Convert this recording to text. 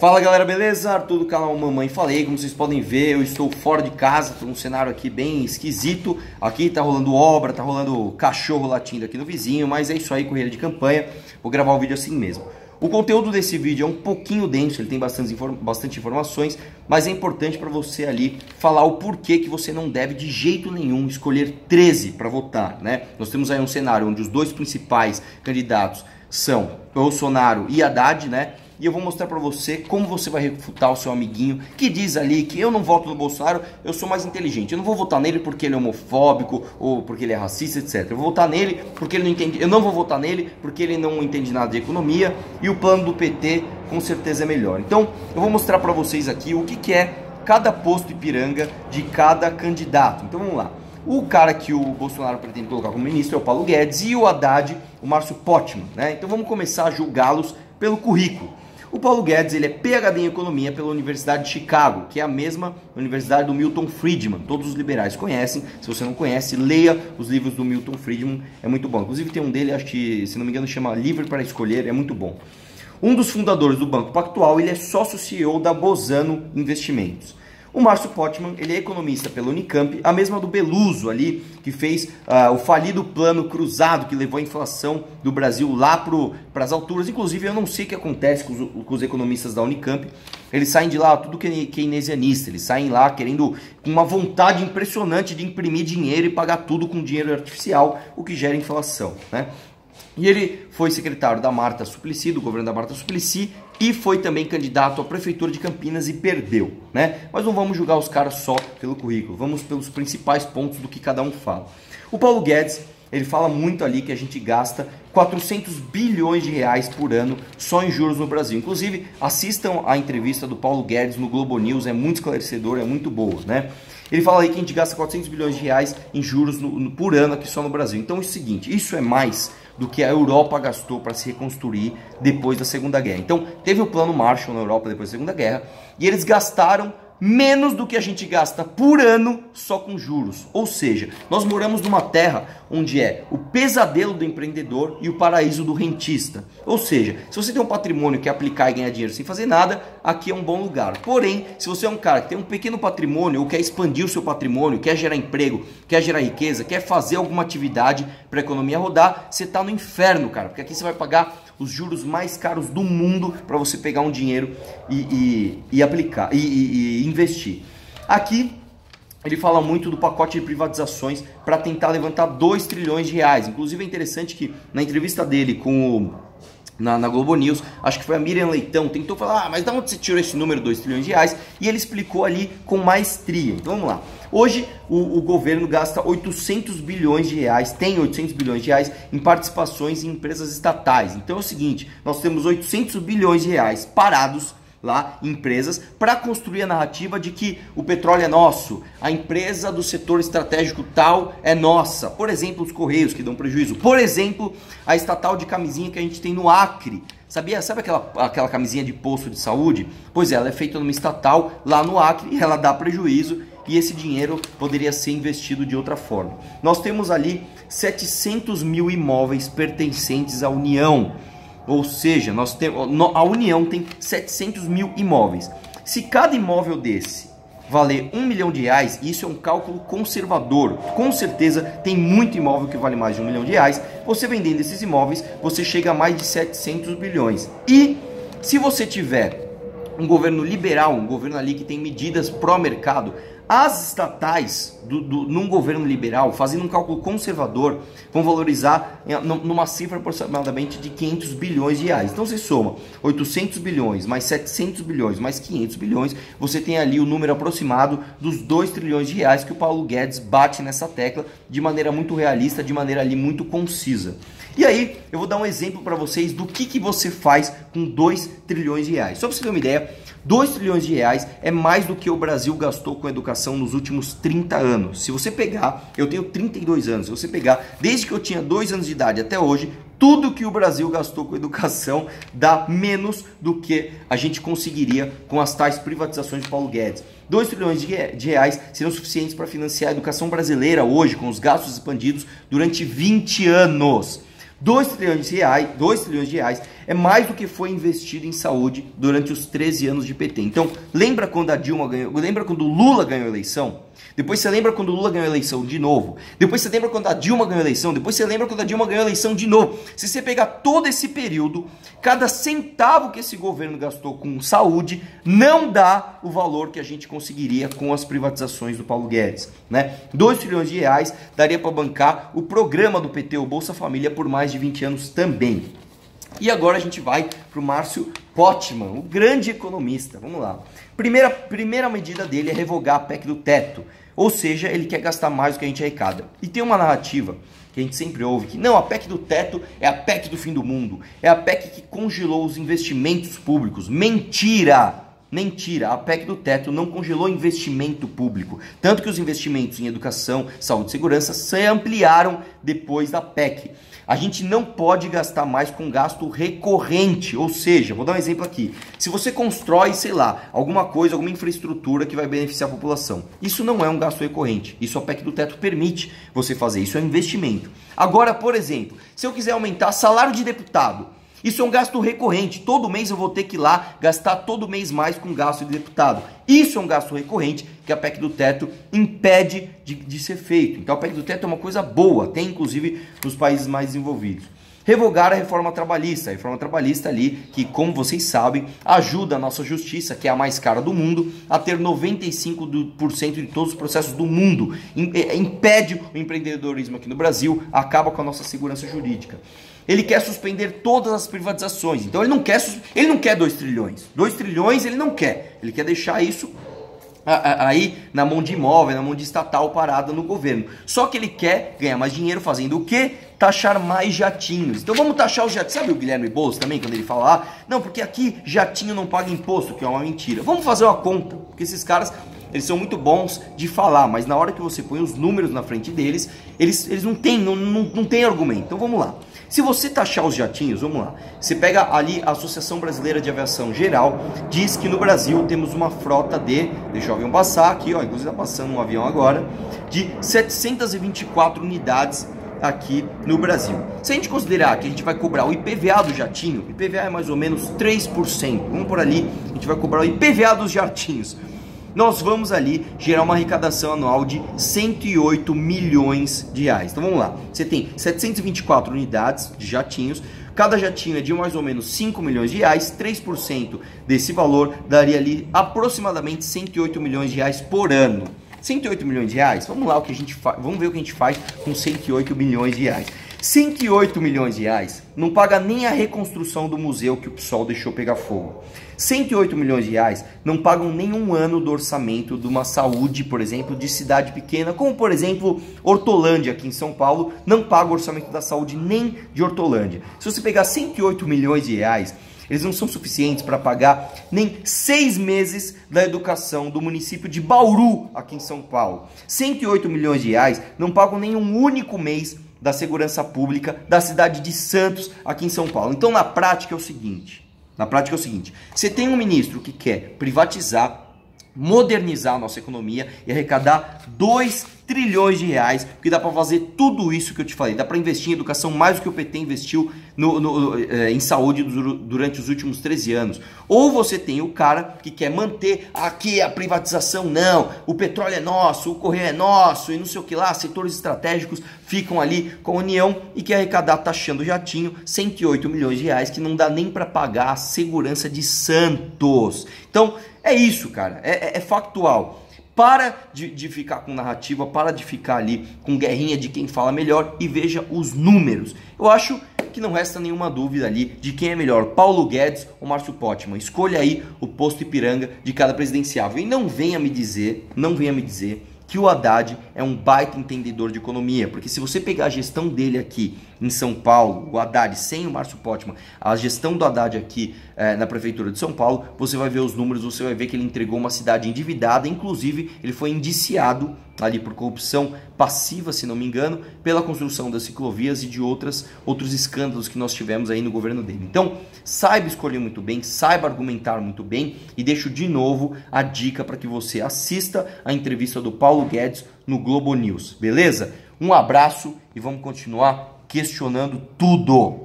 Fala galera, beleza? Arthur do canal Mamãe Falei. Como vocês podem ver, eu estou fora de casa, estou num cenário aqui bem esquisito. Aqui tá rolando obra, tá rolando cachorro latindo aqui no vizinho, mas é isso aí, correria de campanha. Vou gravar o vídeo assim mesmo. O conteúdo desse vídeo é um pouquinho denso, ele tem bastante informações, mas é importante para você ali falar o porquê que você não deve de jeito nenhum escolher 13 para votar, né? Nós temos aí um cenário onde os dois principais candidatos são Bolsonaro e Haddad, né? E eu vou mostrar pra você como você vai refutar o seu amiguinho que diz ali que eu não voto no Bolsonaro, eu sou mais inteligente. Eu não vou votar nele porque ele é homofóbico ou porque ele é racista, etc. Eu vou votar nele porque ele não entende. Eu não vou votar nele porque ele não entende nada de economia e o plano do PT com certeza é melhor. Então, eu vou mostrar pra vocês aqui o que é cada posto Ipiranga de cada candidato. Então, vamos lá. O cara que o Bolsonaro pretende colocar como ministro é o Paulo Guedes e o Haddad, o Márcio Pottmann, né? Então, vamos começar a julgá-los pelo currículo. O Paulo Guedes, ele é PhD em Economia pela Universidade de Chicago, que é a mesma universidade do Milton Friedman. Todos os liberais conhecem. Se você não conhece, leia os livros do Milton Friedman, é muito bom. Inclusive tem um dele, acho que, se não me engano, chama Livre para Escolher, é muito bom. Um dos fundadores do Banco Pactual, ele é sócio CEO da Bozano Investimentos. O Márcio Pottmann, ele é economista pela Unicamp, a mesma do Beluso ali, que fez o falido plano cruzado que levou a inflação do Brasil lá para as alturas. Inclusive, eu não sei o que acontece com os economistas da Unicamp. Eles saem de lá tudo keynesianista, eles saem lá querendo, com uma vontade impressionante de imprimir dinheiro e pagar tudo com dinheiro artificial, o que gera inflação, né? E ele foi secretário da Marta Suplicy, do governo da Marta Suplicy, e foi também candidato à prefeitura de Campinas e perdeu, né? Mas não vamos julgar os caras só pelo currículo, vamos pelos principais pontos do que cada um fala. O Paulo Guedes, ele fala muito ali que a gente gasta 400 bilhões de reais por ano só em juros no Brasil. Inclusive, assistam a entrevista do Paulo Guedes no Globo News, é muito esclarecedora, é muito boa, né? Ele fala aí que a gente gasta 400 bilhões de reais em juros por ano aqui só no Brasil. Então é o seguinte, isso é mais do que a Europa gastou para se reconstruir depois da Segunda Guerra. Então teve o plano Marshall na Europa depois da Segunda Guerra e eles gastaram menos do que a gente gasta por ano só com juros. Ou seja, nós moramos numa terra onde é o pesadelo do empreendedor e o paraíso do rentista. Ou seja, se você tem um patrimônio que aplicar e ganhar dinheiro sem fazer nada, aqui é um bom lugar. Porém, se você é um cara que tem um pequeno patrimônio ou quer expandir o seu patrimônio, quer gerar emprego, quer gerar riqueza, quer fazer alguma atividade para a economia rodar, você está no inferno, cara. Porque aqui você vai pagar os juros mais caros do mundo para você pegar um dinheiro e aplicar e investir. Aqui ele fala muito do pacote de privatizações para tentar levantar 2 trilhões de reais. Inclusive é interessante que na entrevista dele na Globo News, acho que foi a Miriam Leitão, tentou falar, mas de onde você tirou esse número, 2 trilhões de reais? E ele explicou ali com maestria. Então vamos lá. Hoje o governo gasta 800 bilhões de reais, tem 800 bilhões de reais em participações em empresas estatais. Então é o seguinte, nós temos 800 bilhões de reais parados lá em empresas para construir a narrativa de que o petróleo é nosso, a empresa do setor estratégico tal é nossa. Por exemplo, os Correios que dão prejuízo. Por exemplo, a estatal de camisinha que a gente tem no Acre. Sabe aquela camisinha de posto de saúde? Pois é, ela é feita numa estatal lá no Acre e ela dá prejuízo e esse dinheiro poderia ser investido de outra forma. Nós temos ali 700 mil imóveis pertencentes à União. Ou seja, a União tem 700 mil imóveis. Se cada imóvel desse valer 1 milhão de reais, isso é um cálculo conservador. Com certeza tem muito imóvel que vale mais de 1 milhão de reais. Você vendendo esses imóveis, você chega a mais de 700 bilhões. E se você tiver um governo liberal, um governo ali que tem medidas pró-mercado, as estatais, num governo liberal, fazendo um cálculo conservador, vão valorizar numa cifra aproximadamente de 500 bilhões de reais. Então você soma 800 bilhões, mais 700 bilhões, mais 500 bilhões, você tem ali o número aproximado dos 2 trilhões de reais que o Paulo Guedes bate nessa tecla de maneira muito realista, de maneira ali muito concisa. E aí, eu vou dar um exemplo para vocês do que você faz com 2 trilhões de reais. Só para você ter uma ideia, 2 trilhões de reais é mais do que o Brasil gastou com educação nos últimos 30 anos. Se você pegar, eu tenho 32 anos, se você pegar, desde que eu tinha 2 anos de idade até hoje, tudo que o Brasil gastou com educação dá menos do que a gente conseguiria com as tais privatizações de Paulo Guedes. 2 trilhões de reais seriam suficientes para financiar a educação brasileira hoje, com os gastos expandidos durante 20 anos. 2 trilhões de reais é mais do que foi investido em saúde durante os 13 anos de PT. Então, lembra quando a Dilma ganhou, lembra quando o Lula ganhou a eleição? Depois você lembra quando o Lula ganhou a eleição de novo. Depois você lembra quando a Dilma ganhou a eleição. Depois você lembra quando a Dilma ganhou a eleição de novo. Se você pegar todo esse período, cada centavo que esse governo gastou com saúde não dá o valor que a gente conseguiria com as privatizações do Paulo Guedes, né? 2 trilhões de reais daria para bancar o programa do PT, o Bolsa Família, por mais de 20 anos também. E agora a gente vai para o Márcio Pottmann, o grande economista. Vamos lá. Primeira medida dele é revogar a PEC do teto. Ou seja, ele quer gastar mais do que a gente arrecada. E tem uma narrativa que a gente sempre ouve, que não, a PEC do teto é a PEC do fim do mundo. É a PEC que congelou os investimentos públicos. Mentira! Mentira, a PEC do teto não congelou investimento público. Tanto que os investimentos em educação, saúde e segurança se ampliaram depois da PEC. A gente não pode gastar mais com gasto recorrente, ou seja, vou dar um exemplo aqui. Se você constrói, sei lá, alguma coisa, alguma infraestrutura que vai beneficiar a população, isso não é um gasto recorrente. Isso a PEC do teto permite você fazer, isso é investimento. Agora, por exemplo, se eu quiser aumentar salário de deputado, isso é um gasto recorrente. Todo mês eu vou ter que ir lá gastar todo mês mais com gasto de deputado. Isso é um gasto recorrente que a PEC do teto impede de ser feito. Então a PEC do teto é uma coisa boa, tem inclusive nos países mais desenvolvidos. Revogar a reforma trabalhista. A reforma trabalhista ali, que como vocês sabem, ajuda a nossa justiça, que é a mais cara do mundo, a ter 95% de todos os processos do mundo. Impede o empreendedorismo aqui no Brasil, acaba com a nossa segurança jurídica. Ele quer suspender todas as privatizações. Então ele não quer 2 trilhões. 2 trilhões ele não quer. Ele quer deixar isso aí na mão de imóvel, na mão de estatal parada no governo. Só que ele quer ganhar mais dinheiro fazendo o quê? Taxar mais jatinhos. Então vamos taxar os jatinhos. Sabe o Guilherme Boulos também, quando ele fala não, porque aqui jatinho não paga imposto, que é uma mentira. Vamos fazer uma conta, porque esses caras, eles são muito bons de falar, mas na hora que você põe os números na frente deles, eles não têm argumento. Então vamos lá. Se você taxar os jatinhos, vamos lá, você pega ali a Associação Brasileira de Aviação Geral, diz que no Brasil temos uma frota de, deixa o avião passar aqui, ó, inclusive está passando um avião agora, de 724 unidades aqui no Brasil. Se a gente considerar que a gente vai cobrar o IPVA do jatinho, IPVA é mais ou menos 3%, vamos por ali, a gente vai cobrar o IPVA dos jatinhos. Nós vamos ali gerar uma arrecadação anual de 108 milhões de reais. Então vamos lá, você tem 724 unidades de jatinhos, cada jatinho é de mais ou menos 5 milhões de reais, 3% desse valor daria ali aproximadamente 108 milhões de reais por ano. 108 milhões de reais, vamos lá, vamos ver o que a gente faz com 108 milhões de reais. 108 milhões de reais não paga nem a reconstrução do museu que o PSOL deixou pegar fogo. 108 milhões de reais não pagam nem um ano do orçamento de uma saúde, por exemplo, de cidade pequena, como por exemplo Hortolândia aqui em São Paulo, não paga o orçamento da saúde nem de Hortolândia. Se você pegar 108 milhões de reais, eles não são suficientes para pagar nem 6 meses da educação do município de Bauru, aqui em São Paulo. 108 milhões de reais não pagam nem um único mês da segurança pública da cidade de Santos, aqui em São Paulo. Então, na prática é o seguinte, você tem um ministro que quer privatizar, modernizar a nossa economia e arrecadar 2 trilhões de reais, porque dá para fazer tudo isso que eu te falei, dá para investir em educação mais do que o PT investiu em saúde durante os últimos 13 anos. Ou você tem o cara que quer manter aqui a privatização, não, o petróleo é nosso, o correio é nosso e não sei o que lá, setores estratégicos ficam ali com a União e quer arrecadar taxando o jatinho 108 milhões de reais, que não dá nem para pagar a segurança de Santos. Então é isso, cara, é factual. Para de ficar com narrativa, para de ficar ali com guerrinha de quem fala melhor e veja os números. Eu acho que não resta nenhuma dúvida ali de quem é melhor, Paulo Guedes ou Márcio Pottmann. Escolha aí o posto Ipiranga de cada presidenciável. E não venha me dizer que o Haddad é um baita entendedor de economia, porque se você pegar a gestão dele aqui em São Paulo, o Haddad sem o Márcio Pottmann, a gestão do Haddad aqui na Prefeitura de São Paulo, você vai ver os números, você vai ver que ele entregou uma cidade endividada, inclusive ele foi indiciado ali por corrupção passiva, se não me engano, pela construção das ciclovias e de outros escândalos que nós tivemos aí no governo dele. Então, saiba escolher muito bem, saiba argumentar muito bem e deixo de novo a dica para que você assista a entrevista do Paulo Guedes no Globo News, beleza? Um abraço e vamos continuar questionando tudo.